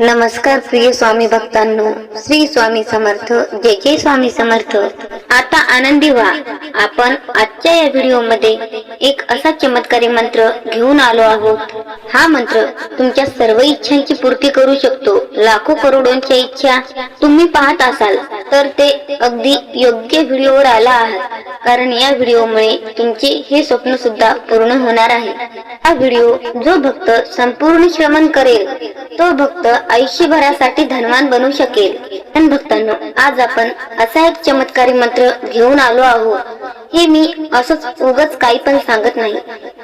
नमस्कार प्रिय स्वामी भक्तांनो, श्री स्वामी समर्थ, जय जय स्वामी समर्थ। आता आनंदी व्हा। आपण आजच्या या व्हिडिओ मध्ये एक असा चमत्कारी मंत्र घेऊन आलो आहोत। हा मंत्र तुमच्या सर्व इच्छांची पूर्ती करू शकतो। लाखो करोडोंच्या इच्छा तुम्ही पाहत असाल तर ते अगदी योग्य व्हिडिओवर आला आहात, कारण या व्हिडिओमुळे तुमचे हे स्वप्न सुद्धा पूर्ण होणार आहे। हा व्हिडिओ जो भक्त संपूर्ण श्रवण करेल तो भक्त आयुष्यभरासाठी धनवान बनू शकेल। पण भक्तांनो, आज आपण असा एक चमत्कारी मंत्र घेऊन आलो आहोत। हे मी असंच उगाच काही पण सांगत नाही,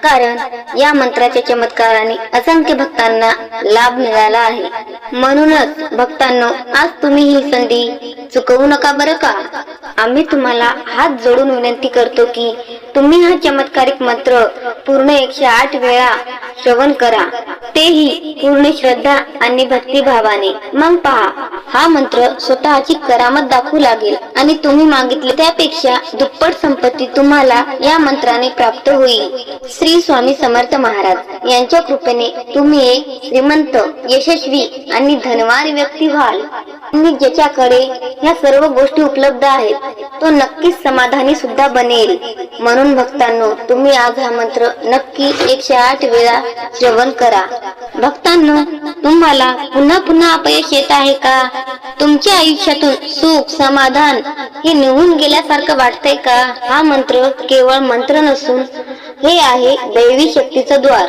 कारण या मंत्राच्या चमत्काराने असंख्य भक्तांना लाभ मिळाला आहे। म्हणूनच भक्तांनो, आज तुम्ही ही संधी चुकवू नका बरं का। आम्ही तुम्हाला हात जोडून विनंती करतो की तुम्ही हा चमत्कारिक मंत्र पूर्ण 108 वेळा श्रवण करा, तेही पूर्ण श्रद्धा आणि भक्तिभावाने। मग पहा, हा मंत्र स्वतःची करामत दाखवू लागेल आणि तुम्ही मागितले त्यापेक्षा दुप्पट संपत्ती तुम्हाला या मंत्राने प्राप्त होईल। श्री स्वामी समर्थ महाराज यांच्या कृपेने तुम्ही एक श्रीमंत, यशस्वी आणि धनवान व्यक्ती व्हाल। आणि ज्याच्याकडे ह्या सर्व गोष्टी उपलब्ध आहेत तो नक्कीच समाधानी सुद्धा बनेल। म्हणून भक्तांनो, तुम्ही आज हा मंत्र नक्की 108 वेळा श्रवण करा। भक्तांनो, तुम्हाला पुन्हा पुन्हा अपयश येत आहे का? तुमच्या आयुष्यातून सुख समाधान हे निघून गेल्यासारखं वाटतंय का? हा मंत्र केवळ मंत्र नसून हे आहे दैवी शक्तीचं द्वार,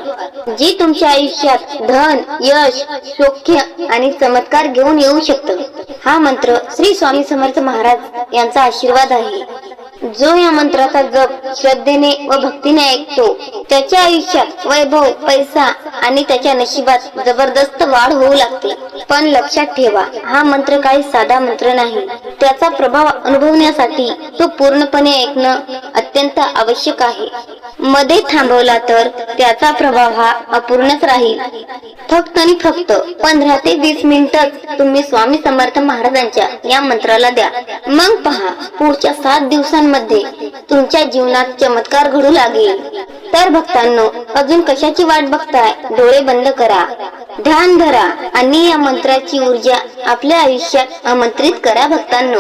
जे तुमच्या आयुष्यात धन, यश, सौख्य आणि चमत्कार घेऊन येऊ शकतं। हा मंत्र श्री स्वामी समर्थ महाराज यांचा आशीर्वाद आहे। जो या मंत्राचा जप श्रद्धेने व भक्तीने ऐकतो त्याच्या आयुष्यात वैभव, पैसा आणि त्याच्या नशिबात जबरदस्त वाढ होऊ लागते। पण लक्षात ठेवा, हा मंत्र काही साधा मंत्र नाही। त्याचा प्रभाव अनुभवण्यासाठी तो पूर्णपणे ऐकणं अत्यंत आवश्यक आहे। मध्ये थांबवला तर त्याचा प्रभाव हा अपूर्णच राहील। फक्त आणि फक्त 15 ते 20 मिनिटच तुम्ही स्वामी समर्थ महाराजांच्या या मंत्राला द्या। मग पहा, पुढच्या 7 दिवसांमध्ये तुमच्या जीवनात चमत्कार घडू लागेल। तर भक्तांनो, अजून कशाची वाट बघताय? डोळे बंद करा, ध्यान धरा आणि या मंत्राची ऊर्जा आपल्या आयुष्यात आमंत्रित करा। भक्तांनो,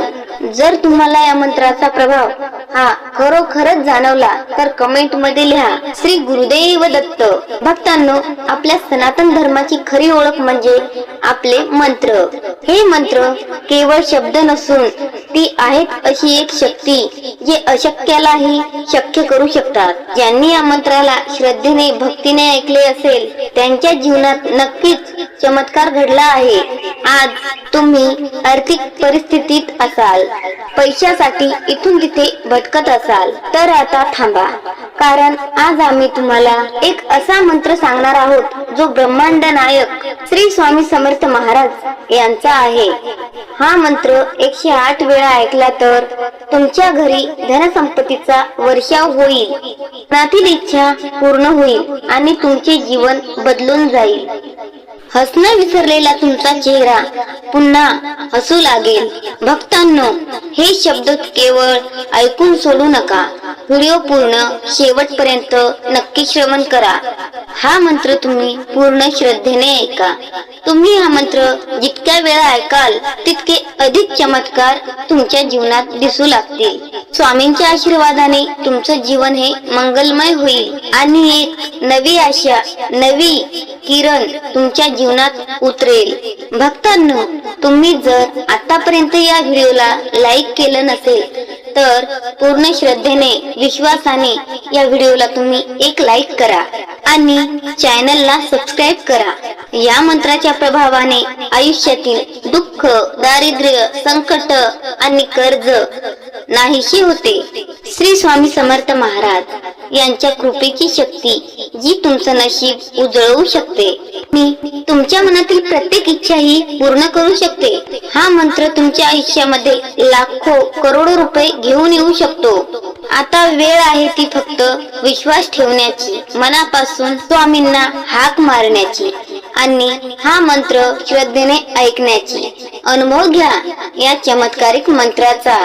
जर तुम्हाला या मंत्राचा प्रभाव हा खरोखरच जाणवला तर कमेंट मध्ये लिहा, श्री गुरुदेव दत्त। भक्तांनो, आपल्या सनातन धर्माची खरी ओळख म्हणजे आपले मंत्र। हे मंत्र केवळ शब्द नसून ती आहेत अशी एक शक्ती जे अशक्यालाही शक्य करू शकतात। ज्यांनी या मंत्राला श्रद्धेने भक्तीने ऐकले असेल त्यांच्या जीवनात नक्कीच चमत्कार घडला आहे। आज तुम्ही आर्थिक परिस्थितीत असाल, पैशासाठी इथून तिथे भटकत असाल तर आता थांबा, कारण आज आम्ही तुम्हाला एक असा मंत्र सांगणार आहोत जो ब्रह्मांड नायक श्री स्वामी समर्थ महाराज यांचा आहे। हा मंत्र 108 वेळा ऐकला तर तुमच्या घरी धनसंपत्तीचा वर्षाव होईल, मनातील इच्छा पूर्ण होईल आणि तुमचे जीवन बदलून जाईल। हसणं विसरलेला तुमचा चेहरा पुन्हा हसू लागेल। भक्तांनो, हे शब्द केवळ ऐकून सोडू नका, व्हिडिओ पूर्ण शेवटपर्यंत नक्की श्रवण करा। हा मंत्र तुम्ही पूर्ण श्रद्धेने ऐका। तुम्ही हा मंत्र जितक्या वेळा ऐकाल तितके अधिक चमत्कार तुमच्या जीवनात दिसू लागतील। स्वामींच्या आशीर्वादाने तुमचं जीवन हे मंगलमय होईल आणि एक नवी आशा, नवी किरण तुमच्या जीवनात उतरेल। भक्तांनो, तुम्ही जर आतापर्यंत या व्हिडिओला लाईक केलं नसेल तर पूर्ण श्रद्धेने, विश्वासाने या व्हिडिओला तुम्ही एक लाईक करा आणि चॅनलला सबस्क्राईब करा। या मंत्राच्या प्रभावाने आयुष्यातील दुःख, दारिद्र्य, संकट आणि कर्ज नाहीशी होते। श्री स्वामी समर्थ महाराज यांच्या कृपेची शक्ती जी तुमचं नशीब उजळवू शकते आणि तुमच्या मनातील प्रत्येक इच्छा ही पूर्ण करू शकते। हा मंत्र तुमच्या आयुष्यामध्ये लाखो करोडो रुपये घेऊन येऊ शकतो। आता वेळ आहे ती फक्त विश्वास ठेवण्याची, मनापासून स्वामींना हाक मारण्याची आणि हा मंत्र श्रद्धेने ऐकण्याची अनुभव घ्या या चमत्कारिक मंत्राचा।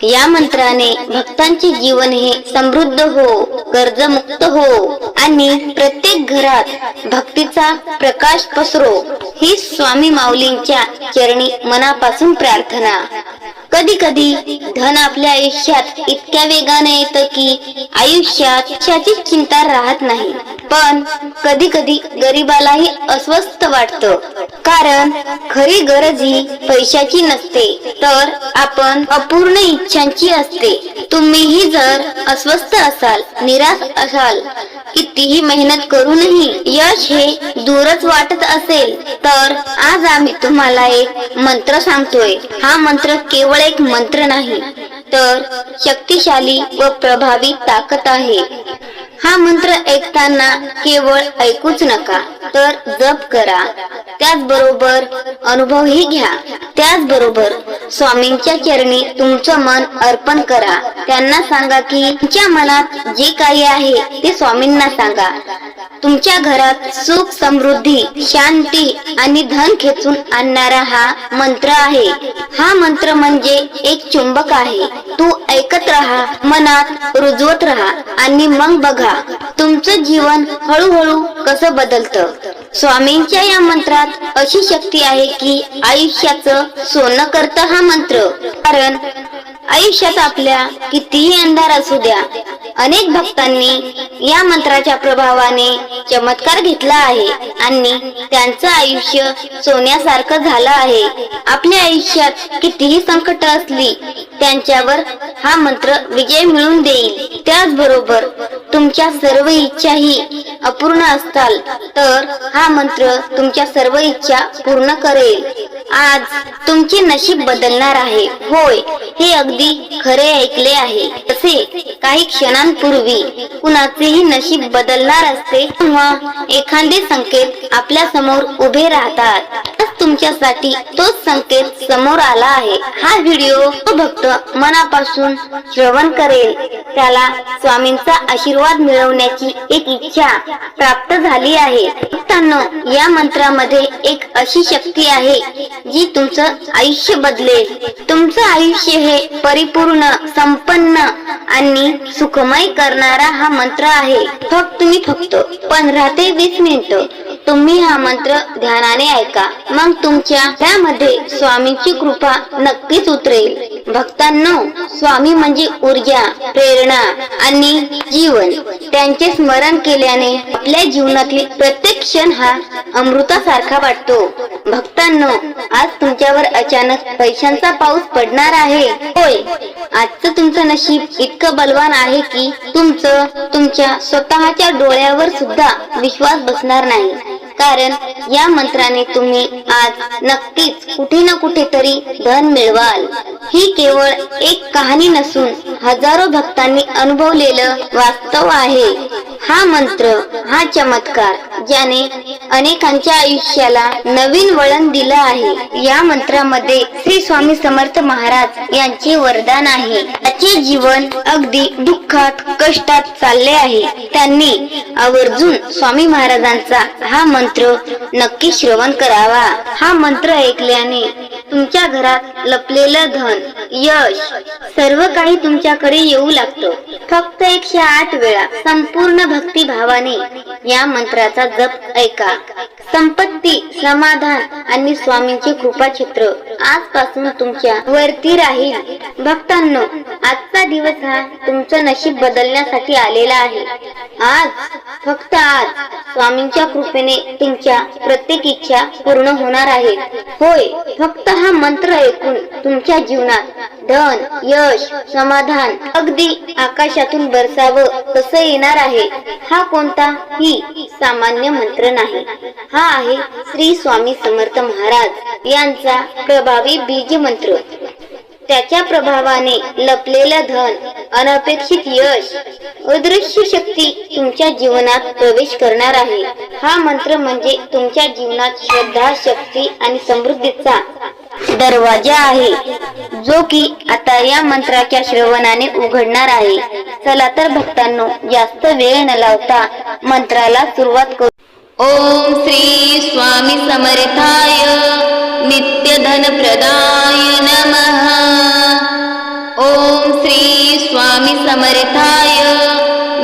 या मंत्राने भक्तांचे जीवन हे समृद्ध हो, कर्जमुक्त हो आणि प्रत्येक घरात भक्तीचा प्रकाश पसरो ही स्वामी माऊलींच्या चरणी मनापासून प्रार्थना। कधी कधी धन आपल्या आयुष्यात इतक्या वेगाने येतं की आयुष्यात कशाची चिंता राहत नाही, पण कधी कधी गरिबालाही अस्वस्थ वाटतं, कारण खरी गरज ही पैशाची नसते तर आपण अपूर्ण इच्छांची असते। तुम्हीही जर अस्वस्थ असाल, निराश असाल, कितीही मेहनत करूनही यश हे दूरच वाटत असेल, तर आज आम्ही तुम्हाला एक मंत्र सांगतोय। हा मंत्र केवळ एक मंत्र नाही, तर शक्तिशाली व प्रभावी ताकद आहे। हा मंत्र ऐकताना केवळ ऐकूच नका, तर जप करा, त्याचबरोबर अनुभवही घ्या। त्याचबरोबर स्वामींच्या चरणी तुमचं मन अर्पण करा। त्यांना सांगा की तुमच्या मनात जे काही आहे ते स्वामींना सांगा। तुमच्या घरात सुख, समृद्धी, शांती आणि धन खेचून आणणारा हा मंत्र आहे। हा मंत्र म्हणजे एक चुंबक आहे। तू ऐकत राहा, मनात रुजवत राहा आणि मग बघा तुमचं जीवन हळूहळू कसं बदलतं। स्वामींच्या या मंत्रात अशी शक्ती आहे की आयुष्याचं सोनं करतं हा मंत्र। कारण आयुष्यात आपल्या कितीही अंधार असू द्या, अनेक भक्तांनी या मंत्राच्या प्रभावाने चमत्कार घेतला आहे आणि त्यांचं आयुष्य सोन्यासारखं झालं आहे। आपल्या आयुष्यात कितीही संकट असली, त्यांच्यावर हा मंत्र विजय मिळवून देईल। त्याचबरोबर तुमच्या सर्व इच्छाही अपूर्ण असताल, तर हा मंत्र तुमच्या सर्व इच्छा पूर्ण करेल। आज तुमचे नशीब बदलणार आहे। होय, हे अगदी खरे ऐकले आहे। तसे काही क्षणांपूर्वी कुणाचेही नशीब बदलणार असते तेव्हा एखादे संकेत आपल्या समोर उभे राहतात। तुमच्यासाठी तोच संकेत समोर आला आहे। हा व्हिडिओ तो भक्त मनापासून श्रवण करेल, त्याला स्वामींचा आशीर्वाद मिळवण्याची एक इच्छा प्राप्त झाली आहे। भक्तांनो, या मंत्रामध्ये एक अशी शक्ती आहे जी तुमचं आयुष्य बदलेल। तुमचं आयुष्य हे परिपूर्ण, संपन्न आणि सुखमय करणारा हा मंत्र आहे। फक्त 15 ते 20 मिनिटं तुम्ही हा मंत्र ध्यानाने ऐका, मग तुमच्या त्यामध्ये स्वामींची कृपा नक्कीच उतरेल। भक्तांनो, स्वामी म्हणजे ऊर्जा, प्रेरणा आणि जीवन। त्यांचे स्मरण केल्याने आपल्या जीवनातील प्रत्येक क्षण हा अमृतासारखा वाटतो। भक्तांनो, आज तुमच्यावर अचानक पैशांचा पाऊस पडणार आहे। होय, आजचं तुमचं नशीब इतकं बलवान आहे की तुमच्या स्वतःच्या डोळ्यावर सुद्धा विश्वास बसणार नाही। कारण या मंत्राने तुम्ही आज नक्कीच कुठे ना कुठेतरी धन मिळवाल। ही केवळ एक कहाणी नसून हजारो भक्तांनी अनुभवलेलं वास्तव आहे। हा मंत्र, हा चमत्कार ज्याने अनेकांच्या आयुष्याला नवीन वळण दिलं आहे। या मंत्रामध्ये श्री स्वामी समर्थ महाराज यांचे वरदान आहे। त्याचे जीवन अगदी दुःखात, कष्टात चालले आहे। त्यांनी आवर्जून स्वामी महाराजांचा हा मंत्र नक्की श्रवण करावा। हा मंत्र ऐकल्याने तुमच्या घरात लपलेलं धन, यश सर्व काही तुमच्याकडे येऊ लागतं। फक्त 108 वेळा संपूर्ण भक्तिभावाने या मंत्राचा जप ऐका। संपत्ती, समाधान आणि स्वामींचे कृपाछत्र आजपासून तुमच्या वरती राहील। भक्तांनो, आजचा दिवस हा तुमचं नशीब बदलण्यासाठी आलेला आहे। फक्त आज स्वामींच्या कृपेने तुमच्या प्रत्येक इच्छा पूर्ण होणार आहेत। होय, फक्त हा मंत्र ऐकून तुमच्या जीवनात धन, यश, समाधान अगदी आकाशातून बरसावं तसं येणार आहे। हा कोणताही सामान्य मंत्र नाही, हा आहे श्री स्वामी समर्थ महाराज यांचा प्रभावी बीज मंत्र। त्याच्या प्रभावाने लपलेलं धन, अनपेक्षित यश, अदृश्य शक्ती तुमच्या जीवनात प्रवेश करणार आहे। हा मंत्र म्हणजे तुमच्या जीवनात श्रद्धा, शक्ती आणि समृद्धीचा दरवाजा आहे, जो की आता या मंत्राच्या श्रवणाने उघडणार आहे। चला तर भक्तांनो, जास्त वेळ न लावता मंत्राला सुरुवात करू। ओम श्री स्वामी समर्थाय नित्यधनप्रदाय नमः। ओम श्री स्वामी समर्थाय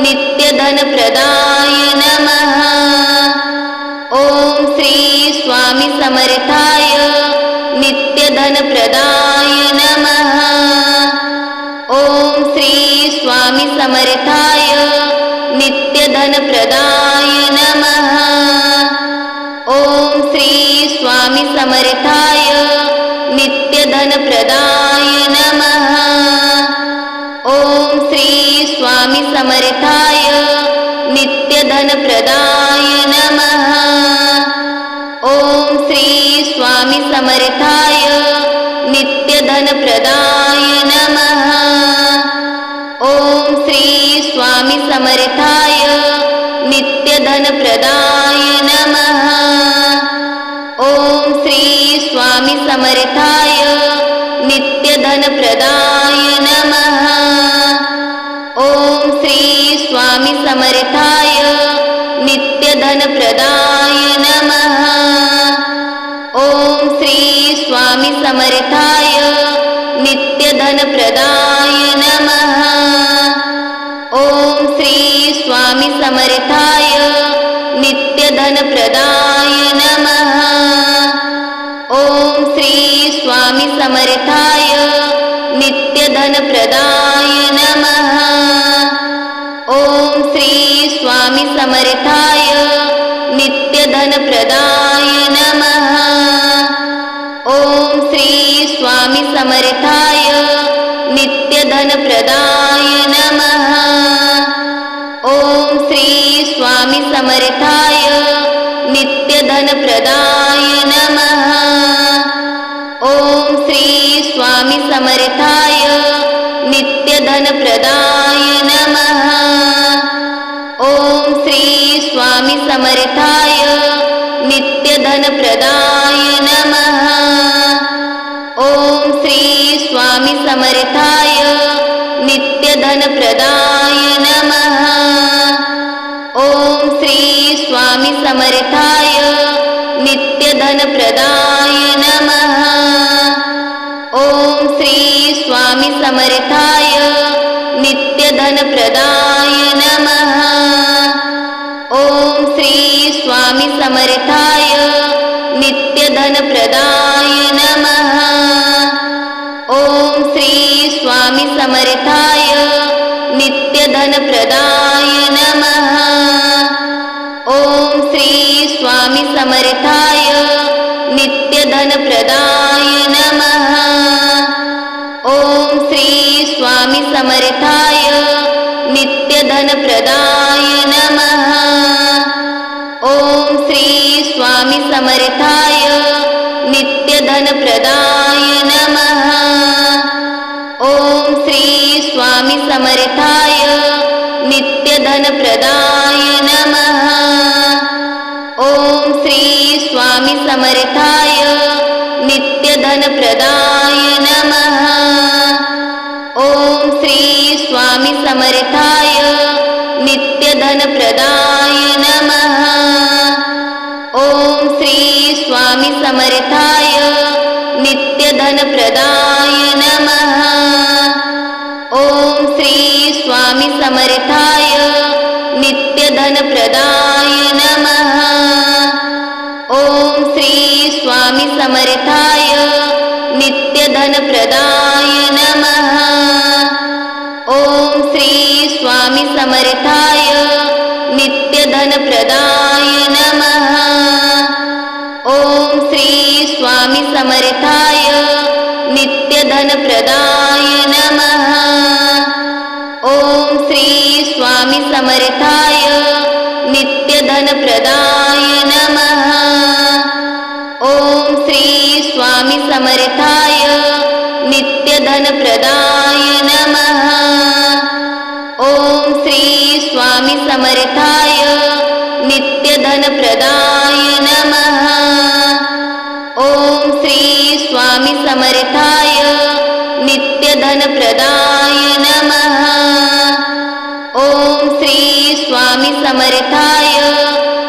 नित्यधनप्रदाय नमः। ओम श्री स्वामी समर्थाय नित्यधनप्रदाय नमः। ओम श्री स्वामी समर्थाय नित्यधनप्रदाय नमः। ओम श्री स्वामी समर्थाय नित्यधनप्रदाय नमः। ओम श्री स्वामी समर्थाय नित्यधनप्रदाय नमः। ओम श्री स्वामी समर्थाय नित्यधनप्रदाय नमः। ओम श्री स्वामी समर्थाय नित्यधनप्रदाय नमः। ओम श्री स्वामी समर्थाय नित्यधनप्रदाय नमः। ओम श्री स्वामी समर्थाय नित्यधनप्रदाय नमः। ओम श्री स्वामी समर्थाय नित्यधनप्रदाय नमः। ओम श्री स्वामी समर्थाय नित्यधनप्रदाय नमः। ओम श्री स्वामी समर्थाय नित्यधनप्रदाय नमः। ओम श्री स्वामी समर्थाय नित्यधनप्रदाय नमः। ओम श्री स्वामी समर्थाय नित्यधनप्रदाय नमः। ओम श्री स्वामी समर्थाय नित्यधनप्रदाय नमः। ओम श्री स्वामी समर्थाय नित्यधनप्रदाय नमः। ओम श्री स्वामी समर्थाय नित्यधनप्रदाय नमः। ओम श्री स्वामी समर्थाय नित्यधनप्रदाय नमः। ओम श्री स्वामी समर्थाय नित्यधनप्रदाय नमः। ओम श्री स्वामी समर्थाय नित्यधनप्रदाय नमः। ओम श्री स्वामी समर्थाय नित्यधनप्रदाय नमः। ओम श्री स्वामी समर्थाय नित्यधनप्रदाय नमः। ओम श्री स्वामी समर्थाय नित्यधनप्रदाय नमः। ओम श्री स्वामी समर्थाय नित्यधनप्रदाय नमः। ओम श्री स्वामी समर्थाय नित्यधनप्रदाय नमः। ओम श्री स्वामी समर्थाय नित्यधनप्रदाय नमः। ओम श्री स्वामी समर्थाय नित्यधनप्रदाय नमः। ओम श्री स्वामी समर्थाय नित्यधनप्रदाय नमः। ओम श्री स्वामी समर्थाय नित्यधनप्रदाय नमः। ओम श्री स्वामी समर्थाय नित्यधनप्रदाय नमः। ओम श्री स्वामी समर्थाय नित्यधनप्रदाय नमः। ओम श्री स्वामी समर्थाय नित्यधनप्रदाय नमः। ओम श्री स्वामी समर्थाय नित्यधनप्रदाय नमः। ओम श्री स्वामी समर्थाय नित्यधनप्रदाय नमः। ओम श्री स्वामी समर्थाय नित्यधनप्रदाय नमः। ओम श्री स्वामी समर्थाय नित्यधनप्रदाय नमः। ओम श्री स्वामी समर्थाय नित्यधनप्रदाय नमः। ओम श्री स्वामी समर्थाय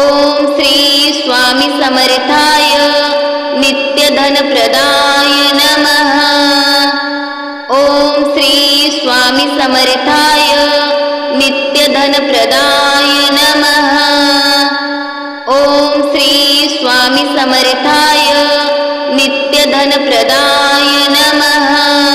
ओम श्री स्वामी समर्थाय नित्यधनप्रदाय नमः। ओम श्री स्वामी समर्थाय नित्यधनप्रदाय नमः। ओम श्री स्वामी समर्थाय नित्यधनप्रदाय नमः।